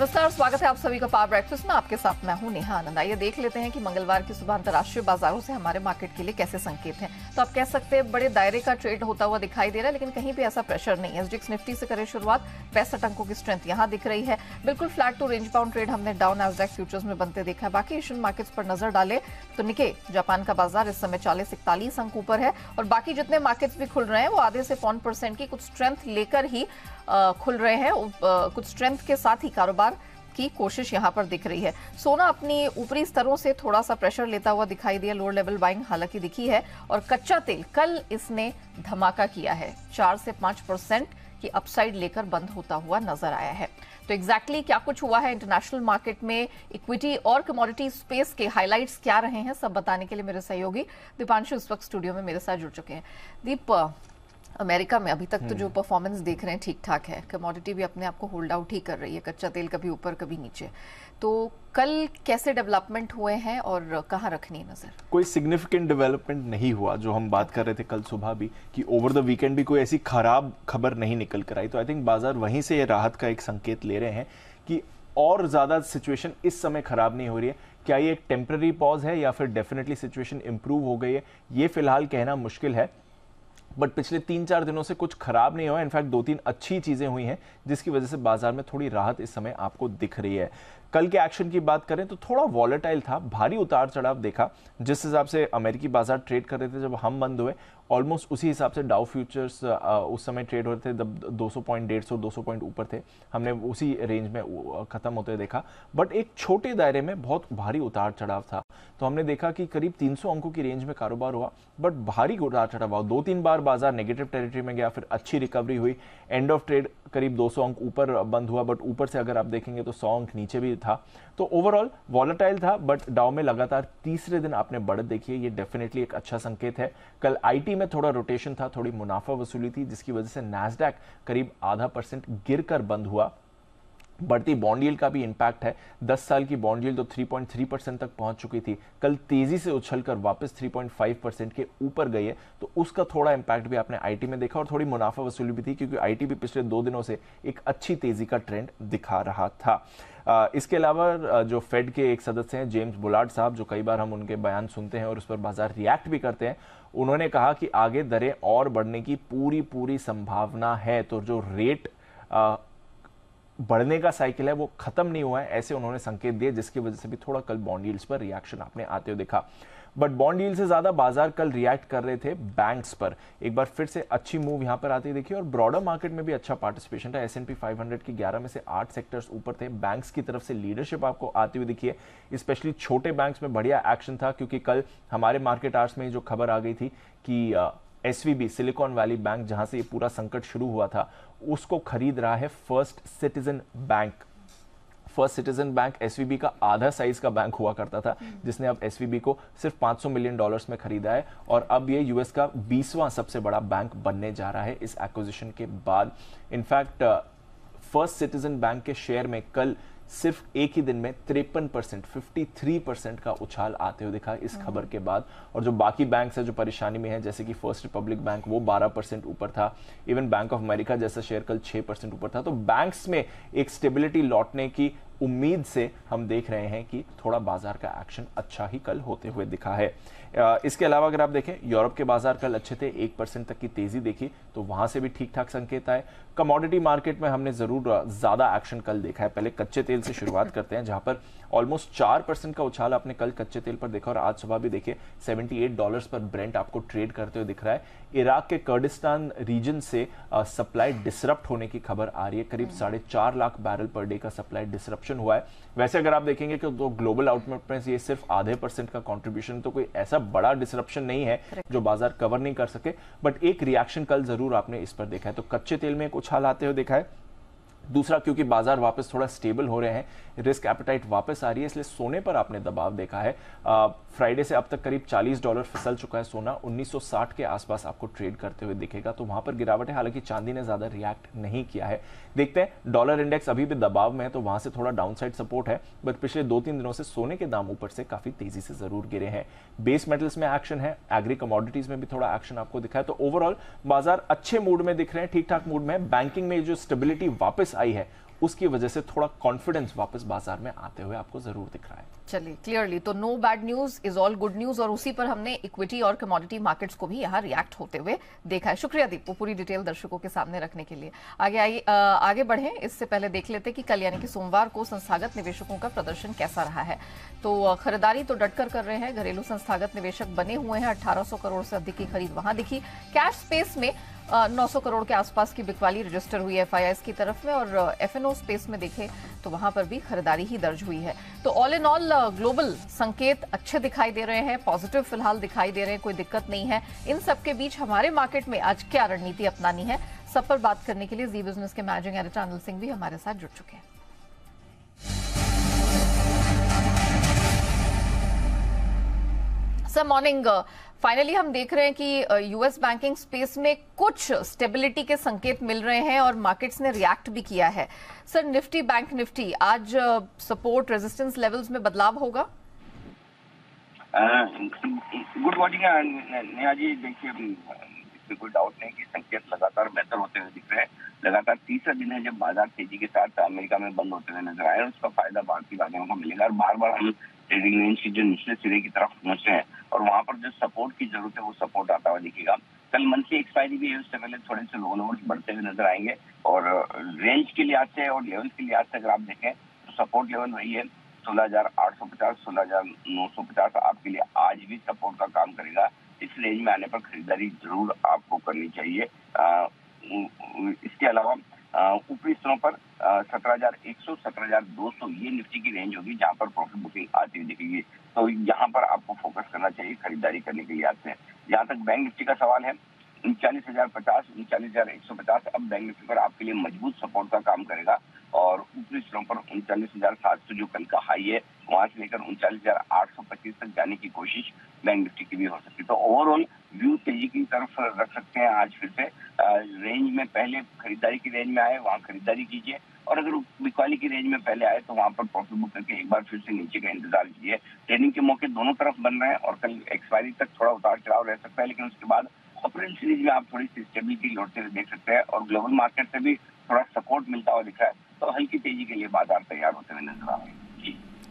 नमस्कार, स्वागत है आप सभी का पावर ब्रेकफास्ट में। आपके साथ मैं हूं नेहा आनंद। आइए देख लेते हैं कि मंगलवार की सुबह अंतर्राष्ट्रीय बाजारों से हमारे मार्केट के लिए कैसे संकेत हैं। तो आप कह सकते हैं बड़े दायरे का ट्रेड होता हुआ दिखाई दे रहा है, लेकिन कहीं भी ऐसा प्रेशर नहीं है। एसजीएक्स निफ्टी से करें शुरुआत, 65 अंकों की स्ट्रेंथ यहां दिख रही है। बिल्कुल flat to range bound trade हमने डाउन नैस्डैक फ्यूचर्स में बनते देखा है। बाकी एशियन मार्केट्स पर नजर डाले तो निके जापान का बाजार इस समय 40-41 अंक ऊपर है और बाकी जितने मार्केट्स भी खुल रहे हैं वो आधे से 1% की कुछ स्ट्रेंथ लेकर ही खुल रहे हैं। कुछ स्ट्रेंथ के साथ ही कारोबार की कोशिश यहां पर दिख रही है। सोना अपनी ऊपरी स्तरों से थोड़ा सा प्रेशर लेता हुआ दिखाई दिया, लोअर लेवल बाइंग हालांकि दिखी है। और कच्चा तेल कल इसने धमाका किया है, 4 से 5% की अपसाइड लेकर बंद होता हुआ नजर आया है। तो एग्जैक्टली क्या कुछ हुआ है इंटरनेशनल मार्केट में, इक्विटी और कमोडिटी स्पेस के हाइलाइट्स क्या रहे हैं, सब बताने के लिए मेरे सहयोगी दीपांशु इस वक्त स्टूडियो में मेरे साथ जुड़ चुके हैं। दीप, अमेरिका में अभी तक तो जो परफॉर्मेंस देख रहे हैं ठीक ठाक है, कमोडिटी भी अपने आप को होल्ड आउट ही कर रही है, कच्चा तेल कभी ऊपर कभी नीचे। तो कल कैसे डेवलपमेंट हुए हैं और कहाँ रखनी है नजर? कोई सिग्निफिकेंट डेवलपमेंट नहीं हुआ, जो हम बात कर रहे थे कल सुबह भी कि ओवर द वीकेंड भी कोई ऐसी खराब खबर नहीं निकल कर आई। तो आई थिंक बाजार वहीं से ये राहत का एक संकेत ले रहे हैं कि और ज्यादा सिचुएशन इस समय खराब नहीं हो रही है। क्या ये एक टेम्पररी पॉज है या फिर डेफिनेटली सिचुएशन इंप्रूव हो गई है, ये फिलहाल कहना मुश्किल है। बट पिछले 3-4 दिनों से कुछ खराब नहीं हुआ, इनफैक्ट 2-3 अच्छी चीजें हुई हैं जिसकी वजह से बाजार में थोड़ी राहत इस समय आपको दिख रही है। कल के एक्शन की बात करें तो थोड़ा वॉलेटाइल था, भारी उतार चढ़ाव देखा। जिस हिसाब से अमेरिकी बाजार ट्रेड कर रहे थे जब हम बंद हुए, ऑलमोस्ट उसी हिसाब से डाउ फ्यूचर्स उस समय ट्रेड हो रहे थे जब 200 पॉइंट 150-200 पॉइंट ऊपर थे, हमने उसी रेंज में खत्म होते देखा। बट एक छोटे दायरे में बहुत भारी उतार चढ़ाव था, तो हमने देखा कि करीब 300 अंकों की रेंज में कारोबार हुआ, बट भारी उतार चढ़ाव हुआ। 2-3 बार बाजार नेगेटिव टेरिटरी में गया, फिर अच्छी रिकवरी हुई। एंड ऑफ ट्रेड करीब 200 अंक ऊपर बंद हुआ, बट ऊपर से अगर आप देखेंगे तो 100 अंक नीचे भी था। तो ओवरऑल वॉलेटाइल था, बट डाउ में लगातार तीसरे दिन आपने बढ़त देखी है, ये डेफिनेटली एक अच्छा संकेत है। कल आईटी में थोड़ा रोटेशन था, थोड़ी मुनाफा वसूली थी, जिसकी वजह से नैस्डैक करीब 0.5% गिरकर बंद हुआ। बढ़ती बॉन्ड यील्ड का भी इंपैक्ट है। 10 साल की बॉन्ड यील्ड तो 3.3% तक पहुंच चुकी थी, कल तेजी से उछलकर वापस 3.5% के ऊपर गई है, तो उसका थोड़ा इंपैक्ट भी आपने आईटी में देखा। और थोड़ी मुनाफा वसूली भी थी, क्योंकि आईटी भी पिछले 2 दिनों से एक अच्छी तेजी का ट्रेंड दिखा रहा था। इसके अलावा जो फेड के एक सदस्य हैं जेम्स बुलार्ड साहब, जो कई बार हम उनके बयान सुनते हैं और उस पर बाजार रिएक्ट भी करते हैं, उन्होंने कहा कि आगे दरें और बढ़ने की पूरी संभावना है। तो जो रेट बढ़ने का साइकिल है वो खत्म नहीं हुआ है, ऐसे उन्होंने संकेत दिए, जिसकी वजह से भी थोड़ा कल बॉन्ड यील्ड्स पर रिएक्शन आपने आते हुए देखा। बट बॉन्ड यील्ड से ज्यादा बाजार कल रिएक्ट कर रहे थे बैंक्स पर। एक बार फिर से अच्छी मूव यहां पर आती देखी और ब्रॉडर मार्केट में भी अच्छा पार्टिसिपेशन था। S&P 500 की 11 में से 8 सेक्टर्स ऊपर थे। बैंक्स की तरफ से लीडरशिप आपको आती हुई दिखी है, स्पेशली छोटे बैंक्स में बढ़िया एक्शन था, क्योंकि कल हमारे मार्केट आवर्स में जो खबर आ गई थी कि SVB सिलिकॉन वैली बैंक, जहां से ये पूरा संकट शुरू हुआ था, उसको खरीद रहा है first citizen bank. First citizen bank SVB का आधा साइज का बैंक हुआ करता था, जिसने अब SVB को सिर्फ $500 मिलियन में खरीदा है और अब ये यूएस का 20वां सबसे बड़ा बैंक बनने जा रहा है इस एक्विजिशन के बाद। इनफैक्ट फर्स्ट सिटीजन बैंक के शेयर में कल सिर्फ एक ही दिन में 53% का उछाल आते हुए दिखा इस खबर के बाद। और जो बाकी बैंक्स है जो परेशानी में है, जैसे कि फर्स्ट रिपब्लिक बैंक, वो 12% ऊपर था। इवन बैंक ऑफ अमेरिका जैसा शेयर कल 6% ऊपर था। तो बैंक्स में एक स्टेबिलिटी लौटने की उम्मीद से हम देख रहे हैं कि थोड़ा बाजार का एक्शन अच्छा ही कल होते हुए दिखा है। इसके अलावा अगर आप देखें, यूरोप के बाजार कल अच्छे थे, 1% तक की तेजी देखी, तो वहां से भी ठीक ठाक संकेत आए। कमोडिटी मार्केट में हमने जरूर ज्यादा एक्शन कल देखा है। पहले कच्चे तेल से शुरुआत करते हैं, जहां पर ऑलमोस्ट 4% का उछाल आपने कल कच्चे तेल पर देखा और आज सुबह भी देखे $78 पर ब्रेंट आपको ट्रेड करते हुए दिख रहा है। इराक के कर्डिस्तान रीजन से सप्लाई डिसरप्ट होने की खबर आ रही है, करीब 4.5 लाख बैरल पर डे का सप्लाई डिसरप्शन हुआ है। वैसे अगर आप देखेंगे कि तो ग्लोबल आउटपुट में ये सिर्फ 0.5% का कंट्रीब्यूशन, तो कोई ऐसा बड़ा डिसरप्शन नहीं है जो बाजार कवर नहीं कर सके। बट एक रिएक्शन कल जरूर आपने इस पर देखा है। तो कच्चे तेल में एक उछाल आते हुए देखा है। दूसरा, क्योंकि बाजार वापस थोड़ा स्टेबल हो रहे हैं, रिस्क एपेटाइट वापस आ रही है, इसलिए सोने पर आपने दबाव देखा है। फ्राइडे से अब तक करीब $40 फिसल चुका है सोना, 1960 के आसपास आपको ट्रेड करते हुए दिखेगा, तो वहां पर गिरावट है। हालांकि चांदी ने ज्यादा रिएक्ट नहीं किया है। देखते हैं, डॉलर इंडेक्स अभी भी दबाव में है, तो वहां से थोड़ा डाउनसाइड सपोर्ट है। बट पिछले 2-3 दिनों से सोने के दाम ऊपर से काफी तेजी से जरूर गिरे हैं। बेस मेटल्स में एक्शन है, एग्री कमोडिटीज में भी थोड़ा एक्शन आपको दिखा है। तो ओवरऑल बाजार अच्छे मूड में दिख रहे हैं, ठीक ठाक मूड में है। बैंकिंग में जो स्टेबिलिटी वापस वापस आई है, उसकी वजह से थोड़ा कॉन्फिडेंस वापस बाजार में आते हुए आपको जरूर दिख रहा है। चलिए, क्लियरली तो no bad news is all good news, और उसी पर हमने इक्विटी और कमोडिटी मार्केट्स को भी यहाँ रिएक्ट होते हुए देखा है। शुक्रिया दीप, वो पूरी डिटेल दर्शकों के सामने रखने के लिए। आगे बढ़े इससे पहले देख लेते कि कल यानी कि सोमवार को संस्थागत निवेशकों का प्रदर्शन कैसा रहा है। तो खरीदारी तो डटकर कर रहे हैं, घरेलू संस्थागत निवेशक बने हुए हैं, 1800 करोड़ से अधिक की खरीद वहां दिखी। कैश स्पेस में 900 करोड़ के आसपास की बिकवाली रजिस्टर हुई है FIIs की तरफ में, और FNO स्पेस में देखें तो वहां पर भी खरीदारी ही दर्ज हुई है। तो ऑल इन ऑल ग्लोबल संकेत अच्छे दिखाई दे रहे हैं, पॉजिटिव फिलहाल दिखाई दे रहे हैं, कोई दिक्कत नहीं है। इन सब के बीच हमारे मार्केट में आज क्या रणनीति अपनानी है, सब पर बात करने के लिए जी बिजनेस के मैनेजिंग एडिटर अनिल सिंह भी हमारे साथ जुड़ चुके हैं। सर मॉर्निंग, फाइनली हम देख रहे हैं कि यूएस बैंकिंग स्पेस में कुछ स्टेबिलिटी के संकेत मिल रहे हैं और मार्केट्स ने रिएक्ट भी किया है। सर निफ्टी, बैंक निफ्टी आज सपोर्ट रेजिस्टेंस लेवल्स में बदलाव होगा? Good morning Neha ji. देखिए, इसमें कोई डाउट नहीं कि संकेत लगातार बेहतर होते हुए दिख रहे हैं। लगातार तीसरा दिन है जब बाजार तेजी के साथ अमेरिका में बंद होते हुए नजर आए, उसका फायदा भारतीय बाजारों को मिलेगा। और बार बार हम ट्रेडिंग रेंज की जो निचले सिरे की तरफ पहुंच रहे हैं और वहां पर जो सपोर्ट की जरूरत है वो सपोर्ट आता हुआ दिखेगा। कल मंथली एक्सपायरी भी है, उससे पहले थोड़े से लो लेवल्स बढ़ते हुए नजर आएंगे। और रेंज के लिहाज से और लेवल के लिहाज से अगर आप देखें तो सपोर्ट लेवल वही है 16,850, 16,950 आपके लिए आज भी सपोर्ट का काम करेगा। इस रेंज में आने पर खरीदारी जरूर आपको करनी चाहिए। इसके अलावा ऊपरी स्तरों पर 17,100, 17,200 ये निफ्टी की रेंज होगी जहां पर प्रॉफिट बुकिंग आती हुई दिखेगी। तो यहाँ पर आपको फोकस करना चाहिए खरीदारी करने के लिहाज से। जहां तक बैंक निफ्टी का सवाल है, 39,050, 39,150 अब बैंक निफ्टी पर आपके लिए मजबूत सपोर्ट का काम करेगा। और ऊपरी स्तरों पर 39,700 जो कल का हाई है वहां से लेकर 39,825 तक जाने की कोशिश बैंक निफ्टी की भी हो सकती है। तो ओवरऑल व्यू तेजी की तरफ रख सकते हैं। आज फिर से रेंज में पहले खरीदारी की रेंज में आए वहां खरीदारी कीजिए, और अगर बिकवाली की रेंज में पहले आए तो वहां पर प्रॉफिट बुक करके एक बार फिर से नीचे का इंतजार कीजिए। ट्रेडिंग के मौके दोनों तरफ बन रहे हैं और कल एक्सपायरी तक थोड़ा उतार चढ़ाव रह सकता है, लेकिन उसके बाद अप्रैल सीरीज में आप थोड़ी सी स्टेबिलिटी लौटते हुए देख सकते हैं और ग्लोबल मार्केट से भी थोड़ा सपोर्ट मिलता हुआ दिख रहा है। तो हल्की तेजी के लिए बाजार तैयार होते हुए नजर आ रहे हैं।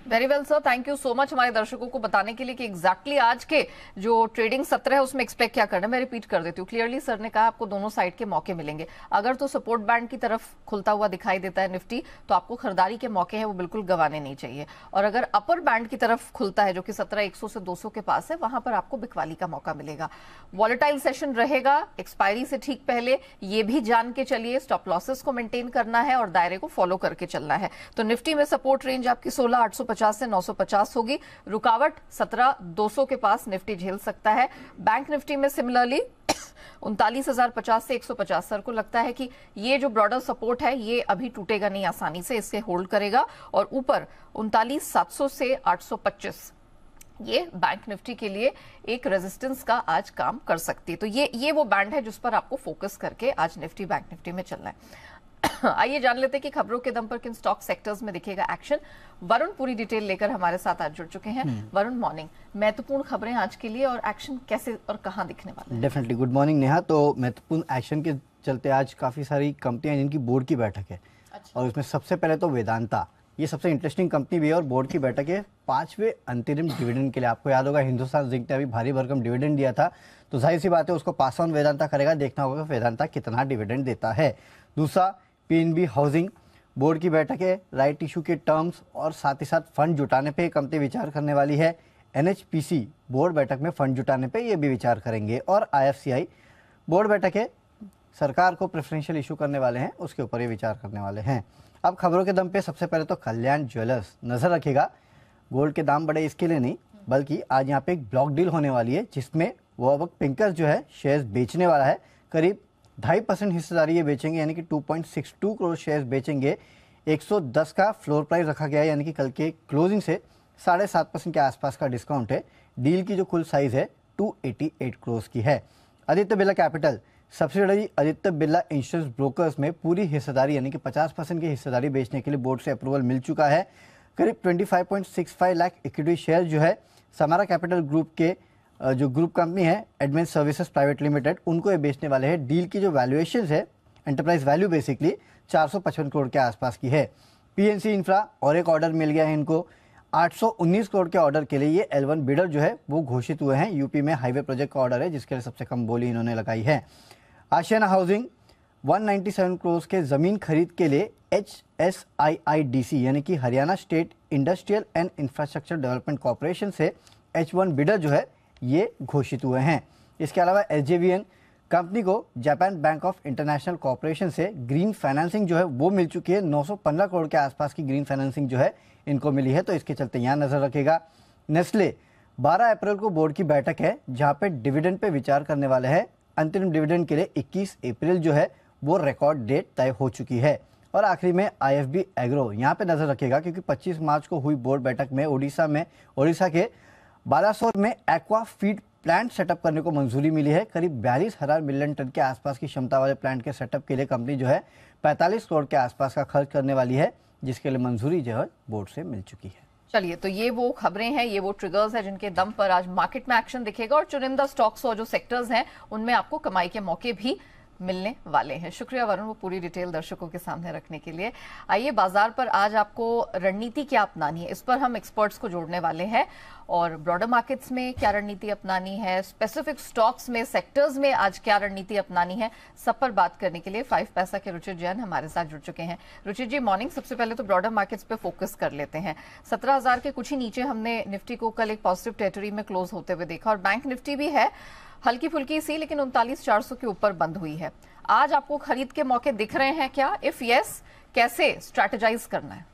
Very well sir, thank you so much हमारे दर्शकों को बताने के लिए कि एग्जैक्टली आज के जो ट्रेडिंग सत्र है उसमें एक्सपेक्ट क्या करना है। मैं रिपीट कर देती हूँ, क्लियरली सर ने कहा आपको दोनों साइड के मौके मिलेंगे। अगर तो सपोर्ट बैंड की तरफ खुलता हुआ दिखाई देता है निफ्टी, तो आपको खरीदारी के मौके हैं वो बिल्कुल गंवाने नहीं चाहिए। और अगर अपर बैंड की तरफ खुलता है जो कि 17,100 से 200 के पास है, वहां पर आपको बिकवाली का मौका मिलेगा। वॉलेटाइल सेशन रहेगा एक्सपायरी से ठीक पहले, ये भी जान के चलिए। स्टॉप लॉसेस को मेंटेन करना है और दायरे को फॉलो करके चलना है। तो निफ्टी में सपोर्ट रेंज आपकी 16,850 से 950 होगी, रुकावट 17,200 के पास निफ्टी झेल सकता है। बैंक निफ्टी में सिमिलरली 39,050 से 150 सर को लगता है कि ये जो ब्रॉडर सपोर्ट है ये अभी टूटेगा नहीं आसानी से, इससे होल्ड करेगा। और ऊपर 39,700 से 825 ये बैंक निफ्टी के लिए एक रेजिस्टेंस का आज काम कर सकती है। तो ये वो बैंड है जिस पर आपको फोकस करके आज निफ्टी बैंक निफ्टी में चलना है। आइए जान लेते हैं कि खबरों के दम पर किन स्टॉक सेक्टर्स में दिखेगा एक्शन। वरुण पूरी डिटेल लेकर हमारे साथ आज जुड़ चुके हैं। वरुण मॉर्निंग, महत्वपूर्ण खबरें आज के लिए और एक्शन कैसे और कहां दिखने वाला है? Definitely good morning Neha. तो महत्वपूर्ण एक्शन के चलते आज काफी सारी कंपनियां जिनकी बोर्ड की बैठक है। अच्छा। और उसमें सबसे पहले तो वेदांता, ये सबसे इंटरेस्टिंग कंपनी भी है और बोर्ड की बैठक है 5वें अंतरिम डिविडेंड के लिए। आपको याद होगा हिंदुस्तान जिंक ने अभी भारी भरकम डिविडेंड दिया था, तो जाहिर सी बात है उसको पास ऑन वेदांता करेगा। देखना होगा वेदांता कितना डिविडेंड देता है। दूसरा पीएनबी हाउसिंग, बोर्ड की बैठक है, राइट इशू के टर्म्स और साथ ही साथ फंड जुटाने पे कंपनी विचार करने वाली है। एनएचपीसी बोर्ड बैठक में फंड जुटाने पे ये भी विचार करेंगे। और आईएफसीआई बोर्ड बैठक है, सरकार को प्रेफरेंशियल इशू करने वाले हैं, उसके ऊपर ये विचार करने वाले हैं। अब खबरों के दम पे सबसे पहले तो कल्याण ज्वेलर्स नजर रखेगा। गोल्ड के दाम बढ़े इसके लिए नहीं, बल्कि आज यहाँ पे एक ब्लॉक डील होने वाली है जिसमें वॉबक पिंकर्स जो है शेयर्स बेचने वाला है। करीब 2.5% हिस्सेदारी ये बेचेंगे, यानी कि 2.62 करोड़ शेयर्स बेचेंगे। 110 का फ्लोर प्राइस रखा गया है, यानी कि कल के क्लोजिंग से 7.5% के आसपास का डिस्काउंट है। डील की जो कुल साइज है 288 करोड़ की है। Aditya Birla capital subsidiary Aditya Birla insurance brokers में पूरी हिस्सेदारी यानी कि 50% की हिस्सेदारी बेचने के लिए बोर्ड से अप्रूवल मिल चुका है। करीब 25.65 लाख इक्विटी शेयर जो है समारा कैपिटल ग्रुप के जो ग्रुप कंपनी है एडवेंस सर्विसेज प्राइवेट लिमिटेड, उनको ये बेचने वाले हैं। डील की जो वैल्यूएशन है एंटरप्राइज वैल्यू बेसिकली 455 करोड़ के आसपास की है। पीएनसी इंफ्रा और एक ऑर्डर मिल गया है इनको 819 करोड़ के ऑर्डर के लिए। ये L1 बिडर जो है वो घोषित हुए हैं। यूपी में हाईवे प्रोजेक्ट का ऑर्डर है जिसके लिए सबसे कम बोली इन्होंने लगाई है। आशियाना हाउसिंग 197 करोड़ के जमीन खरीद के लिए HSIIDC यानी कि Haryana state industrial and infrastructure development corporation से H1 बिडर जो है ये घोषित हुए हैं। इसके अलावा SJVN कंपनी को Japan bank of international corporation से ग्रीन फाइनेंसिंग जो है वो मिल चुकी है। 915 करोड़ के आसपास की ग्रीन फाइनेंसिंग जो है इनको मिली है, तो इसके चलते यहाँ नजर रखेगा। नेस्ले 12 अप्रैल को बोर्ड की बैठक है जहाँ पे डिविडेंड पे विचार करने वाले हैं। अंतरिम डिविडेंड के लिए 21 अप्रैल जो है वो रिकॉर्ड डेट तय हो चुकी है। और आखिरी में IFB एग्रो यहाँ पे नजर रखेगा क्योंकि 25 मार्च को हुई बोर्ड बैठक में ओडिशा के बालासोर में एक्वा फीड प्लांट सेटअप करने को मंजूरी मिली है। करीब 42,000 मिलियन टन के आसपास की क्षमता वाले प्लांट के सेटअप के लिए कंपनी जो है 45 करोड़ के आसपास का खर्च करने वाली है, जिसके लिए मंजूरी जो है बोर्ड से मिल चुकी है। चलिए, तो ये वो खबरें हैं, ये वो ट्रिगर्स हैं जिनके दम पर आज मार्केट में एक्शन दिखेगा और चुनिंदा स्टॉक्स और जो सेक्टर्स हैं उनमें आपको कमाई के मौके भी मिलने वाले हैं। शुक्रिया वरुण, वो पूरी डिटेल दर्शकों के सामने रखने के लिए। आइए, बाजार पर आज आपको रणनीति क्या अपनानी है, इस पर हम एक्सपर्ट्स को जोड़ने वाले हैं। और ब्रॉडर मार्केट्स में क्या रणनीति अपनानी है, स्पेसिफिक स्टॉक्स में, सेक्टर्स में आज क्या रणनीति अपनानी है, सब पर बात करने के लिए 5 पैसा के रुचिर जैन हमारे साथ जुड़ चुके हैं। रुचिर जी, मॉर्निंग। सबसे पहले तो ब्रॉडर मार्केट्स पे फोकस कर लेते हैं। 17,000 के कुछ ही नीचे हमने निफ्टी को कल एक पॉजिटिव टेरिटरी में क्लोज होते हुए देखा और बैंक निफ्टी भी है हल्की फुल्की सी, लेकिन 39,400 के ऊपर बंद हुई है। आज आपको खरीद के मौके दिख रहे हैं क्या? इफ यस, कैसे स्ट्रैटेजाइज करना है?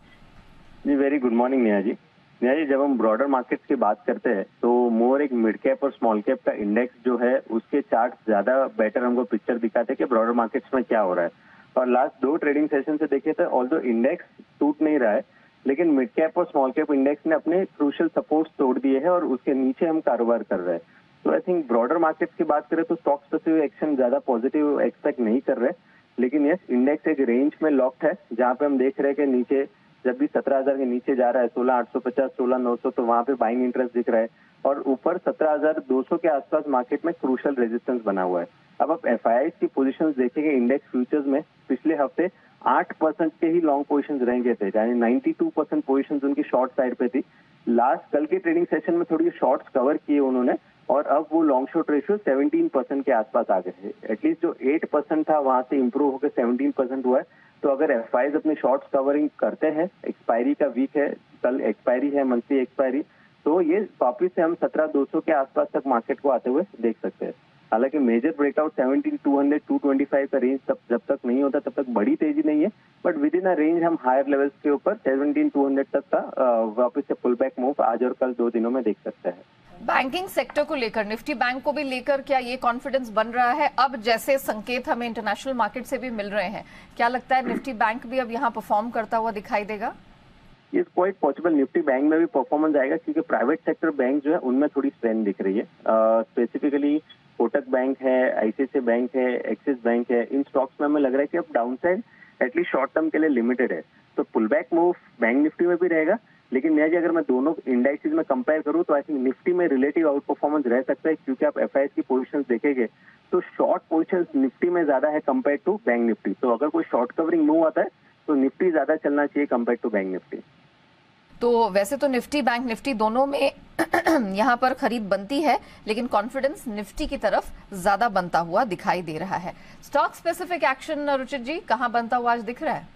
जी, very good morning Neha ji. Neha ji, जब हम ब्रॉडर मार्केट्स की बात करते हैं तो मोर एक मिड कैप और स्मॉल कैप का इंडेक्स जो है उसके चार्ट ज्यादा बेटर हमको पिक्चर दिखाते हैं कि ब्रॉडर मार्केट्स में क्या हो रहा है। और लास्ट 2 ट्रेडिंग सेशन से देखे तो ऑल्दो इंडेक्स टूट नहीं रहा है, लेकिन मिड कैप और स्मॉल कैप इंडेक्स ने अपने क्रूशियल सपोर्ट तोड़ दिए हैं और उसके नीचे हम कारोबार कर रहे हैं। तो आई थिंक ब्रॉडर मार्केट्स की बात करें तो स्टॉक स्पेसिफिक एक्शन ज्यादा पॉजिटिव एक्सपेक्ट नहीं कर रहे, लेकिन यस, इंडेक्स एक रेंज में लॉक्ड है जहां पे हम देख रहे हैं कि नीचे जब भी 17,000 के नीचे जा रहा है 16,850, 16,900, तो वहां पे बाइंग इंटरेस्ट दिख रहा है और ऊपर 17,200 के आसपास मार्केट में क्रूशियल रेजिस्टेंस बना हुआ है। अब आप FIIs की पोजीशंस देखेंगे इंडेक्स फ्यूचर्स में पिछले हफ्ते 8% के ही लॉन्ग पोजीशंस रह गए थे, यानी 92% पोजीशंस उनकी शॉर्ट साइड पे थी। लास्ट कल के ट्रेडिंग सेशन में थोड़ी शॉर्ट्स कवर किए उन्होंने और अब वो लॉन्ग शॉर्ट रेशियो 17% के आसपास आ गए थे। एटलीस्ट जो 8% था वहां से इंप्रूव होकर 17% हुआ है। तो अगर FIIs अपने शॉर्ट्स कवरिंग करते हैं, एक्सपायरी का वीक है, कल एक्सपायरी है, मंथली एक्सपायरी, तो ये वापिस से हम 17,200 के आसपास तक मार्केट को आते हुए देख सकते हैं। हालांकि मेजर ब्रेकआउट 17,200, 225 का रेंज जब तक नहीं होता तब तक बड़ी तेजी नहीं है, but with in a range हम हायर लेवल्स के ऊपर 17,200 तक का वापस से पुल बैक मूव आज और कल 2 दिनों में देख सकते हैं। बैंकिंग सेक्टर को लेकर, निफ्टी बैंक को भी लेकर क्या ये कॉन्फिडेंस बन रहा है? अब जैसे संकेत हमें इंटरनेशनल मार्केट से भी मिल रहे हैं, क्या लगता है निफ्टी बैंक भी अब यहाँ परफॉर्म करता हुआ दिखाई देगा? ये क्वाइट पॉसिबल निफ्टी बैंक में भी परफॉर्मेंस आएगा क्योंकि प्राइवेट सेक्टर बैंक जो है उनमें थोड़ी स्ट्रेंथ दिख रही है। स्पेसिफिकली कोटक बैंक है, ICICI बैंक है, एक्सिस बैंक है, इन स्टॉक्स में हमें लग रहा है कि अब downside at least short term के लिए लिमिटेड है। तो pull back move bank Nifty में भी रहेगा, लेकिन मैं अगर मैं दोनों इंडाइसेस में कंपेयर करूं तो आई थिंक निफ्टी में रिलेटिव आउट परफॉर्मेंस रह सकता है क्योंकि आप FIIs की पोजीशंस देखेंगे तो शॉर्ट पोजीशंस निफ्टी में ज्यादा है कंपेयर टू बैंक निफ्टी। तो अगर कोई शॉर्ट कवरिंग मूव आता है तो निफ्टी ज्यादा चलना चाहिए कंपेयर टू बैंक निफ्टी। तो वैसे तो निफ्टी बैंक निफ्टी दोनों में यहाँ पर खरीद बनती है, लेकिन कॉन्फिडेंस निफ्टी की तरफ ज्यादा बनता हुआ दिखाई दे रहा है। स्टॉक स्पेसिफिक एक्शन रुचित जी कहाँ बनता हुआ आज दिख रहा है?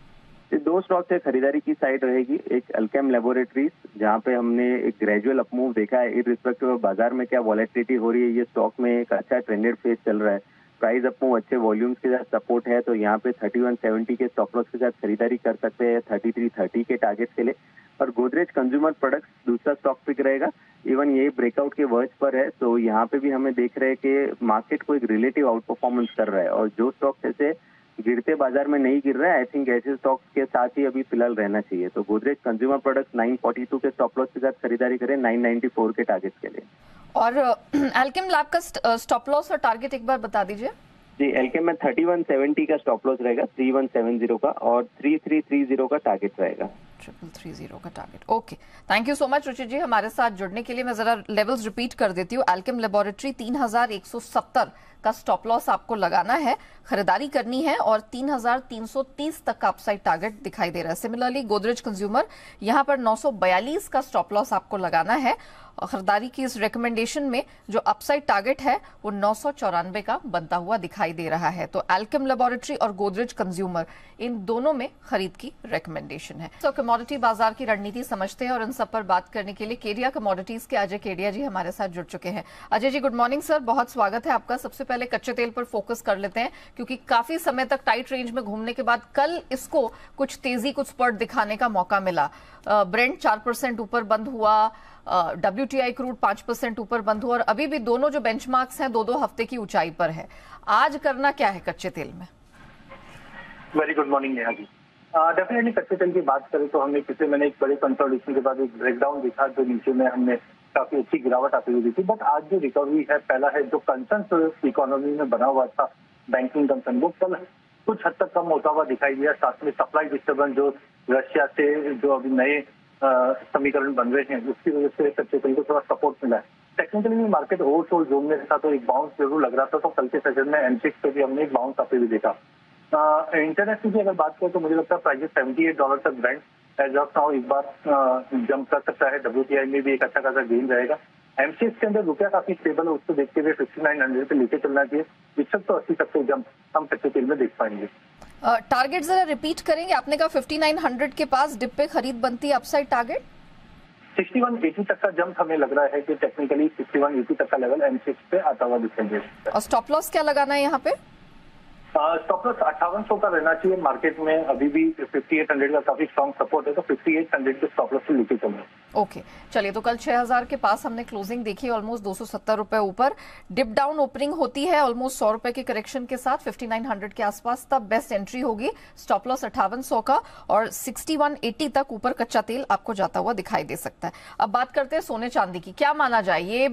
2 स्टॉक से खरीदारी की साइड रहेगी। एक अल्केम लेबोरेटरीज जहां पे हमने एक ग्रेजुअल अपमूव देखा है, इररिस्पेक्टिव ऑफ बाजार में क्या वॉलेटिलिटी हो रही है, ये स्टॉक में एक अच्छा ट्रेंडेड फेज चल रहा है। प्राइस अपमूव अच्छे वॉल्यूम्स के साथ सपोर्ट है, तो यहाँ पे 3170 के स्टॉप लॉस के साथ खरीदारी कर सकते हैं 3330 के टारगेट के लिए। और गोदरेज कंज्यूमर प्रोडक्ट्स दूसरा स्टॉक पिक रहेगा, इवन ये ब्रेकआउट के वर्ज पर है, तो यहाँ पे भी हमें देख रहे हैं कि मार्केट को एक रिलेटिव आउट परफॉर्मेंस कर रहा है और जो स्टॉक्स ऐसे गिरते बाजार में नहीं गिर रहा है, आई थिंक ऐसे स्टॉक्स के साथ ही अभी फिलहाल रहना चाहिए। तो गोदरेज कंज्यूमर प्रोडक्ट्स 942 के स्टॉप लॉस के साथ खरीदारी करें 994 के टारगेट के लिए। और अल्केम लैब का स्टॉप लॉस और टारगेट एक बार बता दीजिए। जी, अल्केम में 3170 का स्टॉप लॉस रहेगा, 3170 का, और 3330 का टारगेट रहेगा। 3330 का target. Okay, thank you so much Ruchit ji हमारे साथ जुड़ने के लिए। मैं जरा लेवल्स रिपीट कर देती हूँ। अल्केम लेबोरेटरी 3170 का स्टॉप लॉस आपको लगाना है, खरीदारी करनी है और 3,330 तक का अपसाइड टारगेट दिखाई दे रहा है। सिमिलरली गोदरेज कंज्यूमर यहां पर 942 का स्टॉप लॉस आपको लगाना है और खरीदारी की इस रिकमेंडेशन में जो अपसाइड टारगेट है वो 994 का बनता हुआ दिखाई दे रहा है। तो एल्केम लैबोरेटरी और गोदरेज कंज्यूमर इन दोनों में खरीद की रिकमेंडेशन है। तो कमोडिटी बाजार की रणनीति समझते हैं और इन सब पर बात करने के लिए केडिया कमोडिटीज के अजय केडिया जी हमारे साथ जुड़ चुके हैं। Ajay ji good morning sir, बहुत स्वागत है आपका। सबसे पहले कच्चे तेल पर फोकस कर लेते हैं क्योंकि काफी समय तक टाइट रेंज में घूमने के बाद कल इसको कुछ तेजी, कुछ स्पर्ट दिखाने का मौका मिला। ब्रेंट 4% ऊपर बंद हुआ, WTI क्रूड 5% ऊपर बंद हुआ और अभी भी दोनों जो बेंचमार्क्स हैं 2-2 हफ्ते की ऊंचाई पर है। आज करना क्या है कच्चे तेल में? Very good morning Neha ji. Definitely कच्चे तेल की बात करें तो हमने पिछले महीने एक बड़े कंसोलिडेशन के बाद एक ब्रेकडाउन देखा जो नीचे में हमने काफी अच्छी गिरावट आती हुई देखी। बट आज जो रिकवरी है, पहला है जो कंसर्न इकोनॉमी में बना हुआ था बैंकिंग कंसर्न, वो कल कुछ हद तक कम होता हुआ दिखाई दिया। साथ में सप्लाई डिस्टर्बेंस जो रशिया से जो अभी नए समीकरण बन रहे हैं उसकी वजह से कच्चे तेल को थोड़ा सपोर्ट मिला है। टेक्निकली भी मार्केट ओवरसोल्ड जोन में था तो एक बाउंस जरूर लग रहा था। तो कल के सेशन में एमसिक्स पे भी हमने एक बाउंस आते हुए देखा। इंटरनेशनल की अगर बात करें तो मुझे लगता है प्राइस $78 तक ब्रेंट एज ऑफ नाउ एक बार जंप कर सकता है। WTI में भी एक अच्छा खासा गेन रहेगा। एमसीएक्स के अंदर रुपया काफी स्टेबल है, उसको देखते हुए 5900 पे लेके चलना चाहिए। इस तो 80 तक के जंप हम कच्चे तेल में देख पाएंगे। टारगेट जरा रिपीट करेंगे, आपने कहा 5900 के पास डिप पे खरीद बनती है, अपसाइड टारगेट 6180 तक का जंप हमें लग रहा है कि टेक्निकली 6180 तक का लेवल एमसीएक्स पे आता हुआ दिखेंगे। और स्टॉप लॉस क्या लगाना है यहाँ पे? स्टॉप लॉस 5800 का रहना चाहिए। मार्केट में अभी भी 5800 का काफी स्ट्रॉन्ग सपोर्ट है तो 5800 के स्टॉप लॉस से लेके चलना। ओके चलिए, तो कल 6000 के पास हमने क्लोजिंग देखी, ऑलमोस्ट 270 रुपए ऊपर। डिप डाउन ओपनिंग होती है ऑलमोस्ट 100 रुपए के करेक्शन के साथ 5900 के आसपास, तब बेस्ट एंट्री होगी। स्टॉप लॉस 5800 का और 6180 तक ऊपर कच्चा तेल आपको जाता हुआ दिखाई दे सकता है। अब बात करते हैं सोने चांदी की, क्या माना जाए ये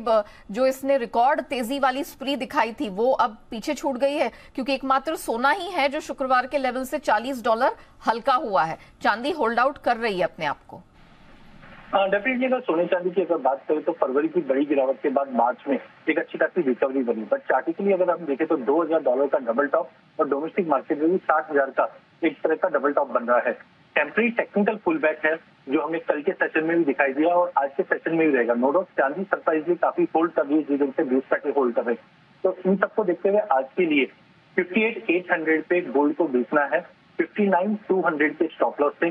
जो इसने रिकॉर्ड तेजी वाली स्प्री दिखाई थी वो अब पीछे छूट गई है? क्योंकि एकमात्र सोना ही है जो शुक्रवार के लेवल से $40 हल्का हुआ है, चांदी होल्ड आउट कर रही है अपने आप को। डेफिनेटली अगर सोने चांदी की अगर बात करें तो फरवरी की बड़ी गिरावट के बाद मार्च में एक अच्छी खासी रिकवरी बनी। बट चार्टिकली अगर हम देखें तो $2000 का डबल टॉप और डोमेस्टिक मार्केट में भी 60,000 का एक तरह का डबल टॉप बन रहा है। टेम्पररी टेक्निकल पुल बैक है जो हमें कल के सेशन में भी दिखाई दिया और आज के सेशन में भी रहेगा। नो डाउट चांदी सरप्राइजली काफी होल्ड कर रही है जिस दिन से बेस पैकेज होल्ड कर रहे हैं। तो इन सबको देखते हुए आज के लिए 58,800 पे गोल्ड को बेचना है, 59,200 के स्टॉप लॉस से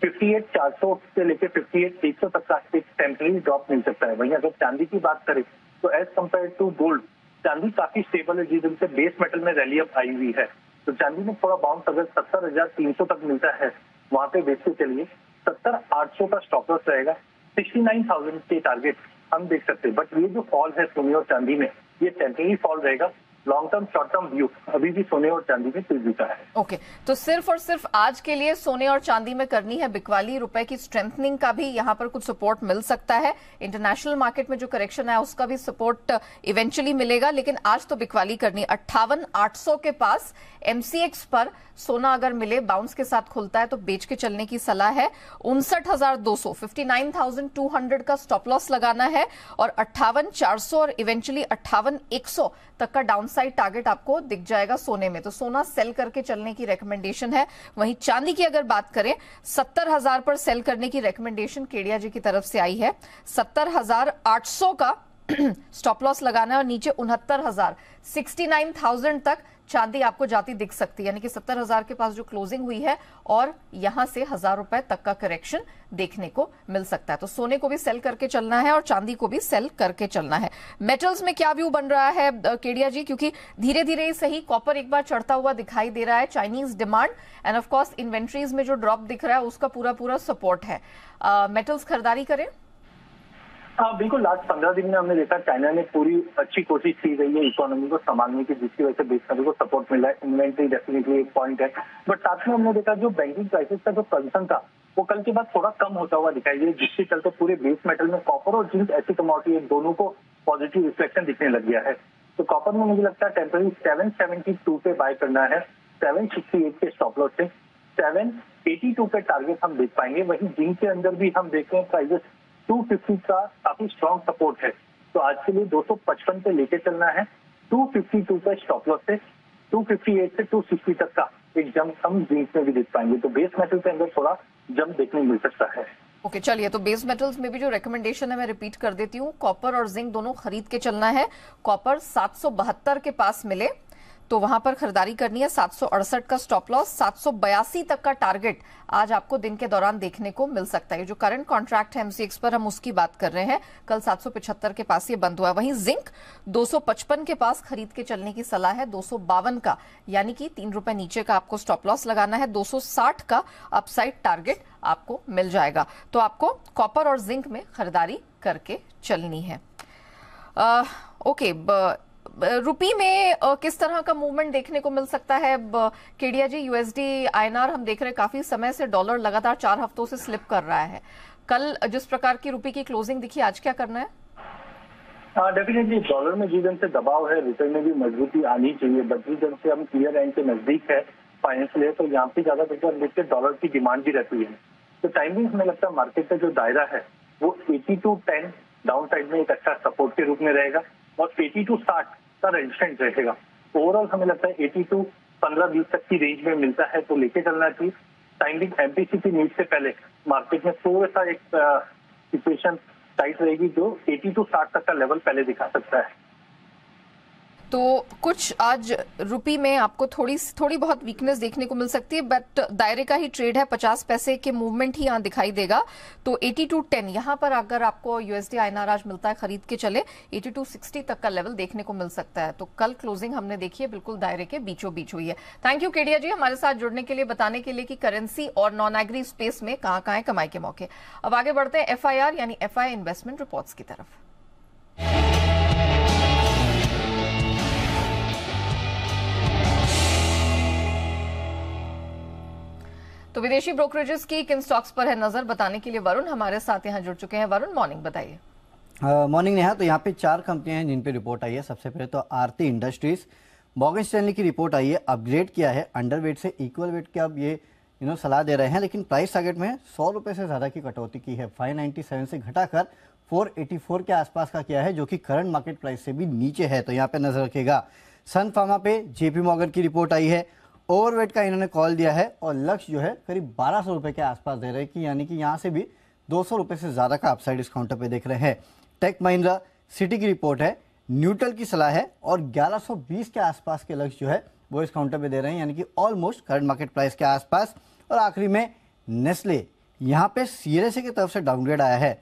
58,400 से लेकर 58,100 तक का एक टेम्पररी ड्रॉप मिल सकता है। वहीं अगर चांदी की बात करें तो एज कम्पेयर टू गोल्ड चांदी काफी स्टेबल है जिस दिन से बेस मेटल में रैली अप आई हुई है। तो चांदी में थोड़ा बाउंस अगर 70,300 तक मिलता है वहां पे बेचते चलिए। 70,800 का स्टॉप लॉस रहेगा, 69,000 के टारगेट हम देख सकते हैं। बट ये जो फॉल है सोने और चांदी में ये टेम्पररी फॉल रहेगा। Long term short term view अभी भी सोने और चांदी में तेजी का है। ओके, तो सिर्फ और सिर्फ आज के लिए सोने और चांदी में करनी है बिकवाली। रुपए की स्ट्रेंथनिंग का भी यहाँ पर कुछ सपोर्ट मिल सकता है। इंटरनेशनल मार्केट में जो करेक्शन है उसका भी सपोर्ट इवेंचुअली मिलेगा, लेकिन आज तो बिकवाली करनी। 58,800 के पास एमसीएक्स पर सोना अगर मिले बाउंस के साथ खुलता है तो बेच के चलने की सलाह है। 59,200 59,200 का स्टॉप लॉस लगाना है और 58,400 और इवेंचुअली 58,100 तक का डाउनसाइड टारगेट आपको दिख जाएगा सोने में। तो सोना सेल करके चलने की रेकमेंडेशन है। वहीं चांदी की अगर बात करें 70,000 पर सेल करने की रेकमेंडेशन केडिया जी की तरफ से आई है। 70,800 का स्टॉप लॉस लगाना है और नीचे 69,000 69,000 तक चांदी आपको जाती दिख सकती है, यानी कि 70,000 के पास जो क्लोजिंग हुई है और यहां से 1,000 रुपए तक का करेक्शन देखने को मिल सकता है। तो सोने को भी सेल करके चलना है और चांदी को भी सेल करके चलना है। मेटल्स में क्या व्यू बन रहा है केडिया जी? क्योंकि धीरे धीरे ही सही कॉपर एक बार चढ़ता हुआ दिखाई दे रहा है। Chinese demand end of course inventories में जो ड्रॉप दिख रहा है उसका पूरा पूरा सपोर्ट है। मेटल्स खरीदारी करें? हाँ बिल्कुल, लास्ट 15 दिन में हमने देखा चाइना ने पूरी अच्छी कोशिश की गई है इकोनॉमी को संभालने की, जिसकी वजह से बेचने को सपोर्ट मिला है। इन्वेंट्री डेफिनेटली एक पॉइंट है। बट साथ में हमने देखा जो बैंकिंग क्राइसिस का जो कंसर्न था वो कल के बाद थोड़ा कम होता हुआ दिखाई दिया, जिसके चलते पूरे बेस मेटल में कॉपर और जिंक ऐसी कमोडिटी दोनों को पॉजिटिव रिफ्लेक्शन दिखने लग गया है। तो कॉपर में मुझे लगता है टेम्पररी 772 पे बाय करना है, 768 के स्टॉप लॉस से 782 पे टारगेट हम देख पाएंगे। वहीं जिंक के अंदर भी हम देखते हैं प्राइजेस 250 का काफी स्ट्रॉन्ग सपोर्ट है। तो आज के लिए 255 पे लेके चलना है, 252 का स्टॉप लॉस है, 258 से 260 तक का एक जंप हम जिंक में भी देख पाएंगे। तो बेस मेटल के अंदर थोड़ा जंप देखने को मिल सकता है। ओके, चलिए, तो बेस मेटल्स में भी जो रिकमेंडेशन है मैं रिपीट कर देती हूँ। कॉपर और जिंक दोनों खरीद के चलना है। कॉपर 772 के पास मिले तो वहां पर खरीदारी करनी है। 768 का स्टॉप लॉस, 782 तक का टारगेट आज आपको दिन के दौरान देखने को मिल सकता है। जो करंट कॉन्ट्रैक्ट है एमसीएक्स पर, हम उसकी बात कर रहे हैं। कल 775 के पास ये बंद हुआ। वहीं जिंक 255 के पास खरीद के चलने की सलाह है। 252 का यानी कि 3 रुपए नीचे का आपको स्टॉप लॉस लगाना है। 260 का अपसाइड टारगेट आपको मिल जाएगा। तो आपको कॉपर और जिंक में खरीदारी करके चलनी है। ओके, रुपी में किस तरह का मूवमेंट देखने को मिल सकता है केडिया जी? यूएसडी आईएनआर हम देख रहे हैं काफी समय से डॉलर लगातार 4 हफ्तों से स्लिप कर रहा है। कल जिस प्रकार की रुपी की क्लोजिंग दिखी, आज क्या करना है? डेफिनेटली डॉलर में जिस ढंग से दबाव है, रुपए में भी मजबूती आनी चाहिए। बट जिस ढंग से हम ईयर एंड के नजदीक है फाइनेंशियल, तो यहाँ पे ज्यादा बेहतर देखते डॉलर की डिमांड भी रहती है। तो टाइमिंग हमें लगता है मार्केट का जो दायरा है वो 82.10 डाउन साइड में एक अच्छा सपोर्ट के रूप में रहेगा और 82.60 का रेजिस्टेंस रहेगा। ओवरऑल हमें लगता है 82 15-20 तक की रेंज में मिलता है तो लेके चलना चाहिए। टाइमिंग एमपीसीसी नीड से पहले मार्केट में थोड़ा सा एक सिचुएशन टाइट रहेगी जो 82-60 तक का लेवल पहले दिखा सकता है। तो कुछ आज रुपी में आपको थोड़ी बहुत वीकनेस देखने को मिल सकती है, बट दायरे का ही ट्रेड है। 50 पैसे के मूवमेंट ही यहाँ दिखाई देगा। तो 82.10 यहाँ पर अगर आपको यूएसडी आईएनआर आज मिलता है खरीद के चले, 82.60 तक का लेवल देखने को मिल सकता है। तो कल क्लोजिंग हमने देखी है बिल्कुल दायरे के बीचों बीच हुई है। थैंक यू केडिया जी हमारे साथ जुड़ने के लिए, बताने के लिए कि करेंसी और नॉन एग्री स्पेस में कहाँ है कमाई के मौके। अब आगे बढ़ते हैं एफआईआर यानी एफआई इन्वेस्टमेंट रिपोर्ट्स की तरफ। तो विदेशी ब्रोकरेजेस की किन स्टॉक्स पर है नजर, बताने के लिए वरुण हमारे साथ यहाँ जुड़ चुके हैं। वरुण, मॉर्निंग, बताइए। मॉर्निंग नेहा, तो यहाँ पे 4 कंपनियां हैं जिन पे रिपोर्ट आई है। सबसे पहले तो आरती इंडस्ट्रीज, मॉर्गन स्टैनली की रिपोर्ट आई है, अपग्रेड किया है अंडरवेट से इक्वल वेट की अब ये सलाह दे रहे हैं, लेकिन प्राइस टारगेट में 100 रुपए से ज्यादा की कटौती की है। 597 से घटाकर 484 के आसपास का किया है, जो कि करंट मार्केट प्राइस से भी नीचे है, तो यहाँ पे नजर रखेगा। सन फार्मा पे जेपी मॉर्गन की रिपोर्ट आई है, ओवरवेट का इन्होंने कॉल दिया है और लक्ष्य जो है करीब 1200 रुपए के आसपास दे रहे हैं, कि यानी कि यहाँ से भी 200 रुपए से ज्यादा का अपसाइड इस काउंटर पे देख रहे हैं। टेक महिंद्रा सिटी की रिपोर्ट है, न्यूट्रल की सलाह है और 1120 के आसपास के लक्ष्य जो है वो इस काउंटर पे दे रहे हैं, यानी कि ऑलमोस्ट करंट मार्केट प्राइस के आसपास। और आखिरी में नेस्ले, यहाँ पे सीएलएसए की तरफ से डाउनग्रेड आया है,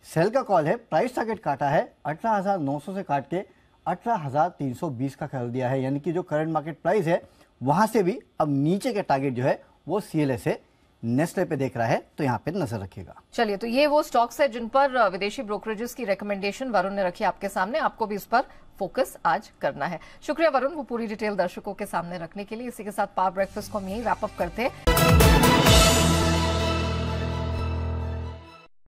सेल का कॉल है, प्राइस टारगेट काटा है 18,900 से काट के 18,320 का कर दिया है, यानी कि जो करंट मार्केट प्राइस है वहां से भी अब नीचे के टारगेट जो है वो सीएलएसए नेस्ले पे देख रहा है, तो यहाँ पे नजर रखिएगा। चलिए, तो ये वो स्टॉक्स है जिन पर विदेशी ब्रोकरेजेस की रिकमेंडेशन वरुण ने रखी आपके सामने। आपको भी इस पर फोकस आज करना है। शुक्रिया वरुण, वो पूरी डिटेल दर्शकों के सामने रखने के लिए। इसी के साथ पावर ब्रेकफास्ट को हम यही रैप अप करते हैं।